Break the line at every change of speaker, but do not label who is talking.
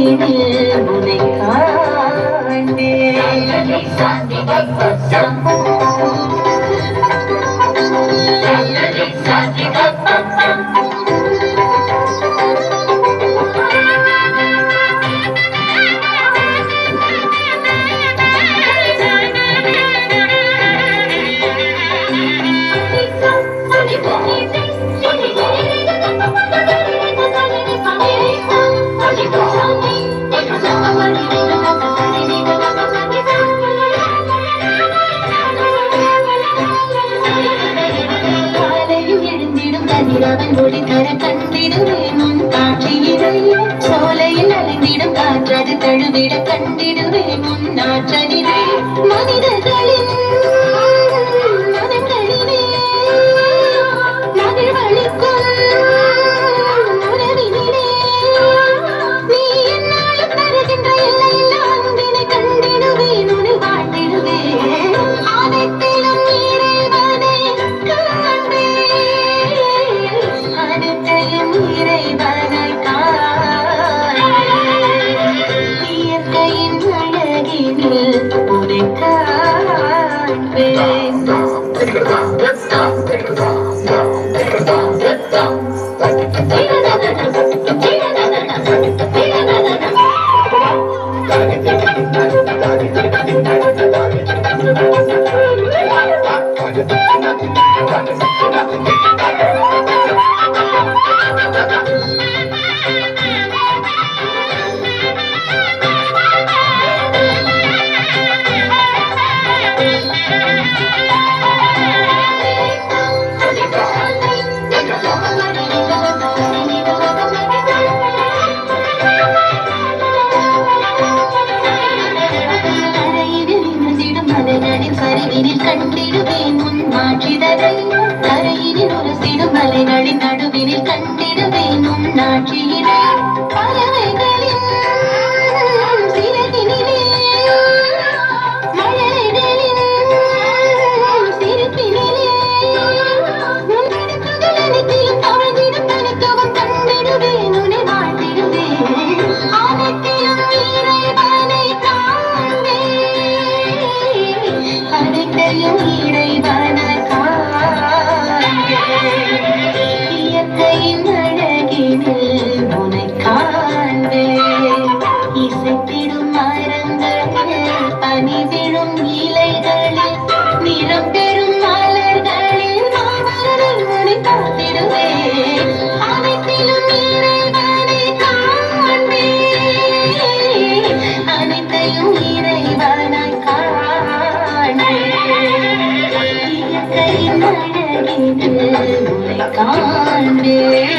அழகினில் உனை காண்பேன். அவன் ஒளி தர கண்டிடுவேன் உன் காட்சியினை. சோலையில் அலைந்திடும் காற்றது தழுவிட கண்டிடுவேன் உன் நாற்றலினை. மனிதர்களின் மனங்களிலே மகிழ்வளிக்கும் உறவினிலே நீ என்னாலும் தருகின்ற எல்லையில்லா அன்பினை கண்டிடுவேன் உன்னை வாழ்ந்திடுவேன். அனைத்திலும் இறைவனை காண்பேன். அனைத்தையும் இறைவனாய் காண்பேன். இயற்கையின் அழகினில் உன்னை காண்பேன். கருவினில் கண்டிடுவேன் உன் மாட்சிதரை. கரையினில் உரசிடும் மலைகளின் நடுவினில் கண்டிடுவேன் உன் நாட்சியினை. பறவைகளின் சிறகினிலே மழைகளின் சிரிப்பினிலே உன் இடுப்புகள் அனைத்திலும் தவழ்ந்திடும் தனித்துவம் கண்டிடுவேன் உன்னை வாழ்ந்திடுவேன். அனைத்திலும் இறைவனை காண்பேன். அனைத்தையும் இறைவனாய் காண்பேன். இயற்கையின் அழகினில் உன்னை காண்பேன். இசைத்திடும் மரங்களில் பனி விழும் இலைகளில் நிறம் பெறும் மலர்களில் மாமலரில் உன்னை பார்த்திடுவேன். அனைத்திலும் இறைவனை காண்பேன். அனைத்தையும் இறைவனாய் இயற்கையின் அழகினில் உன்னை காண்பேன்.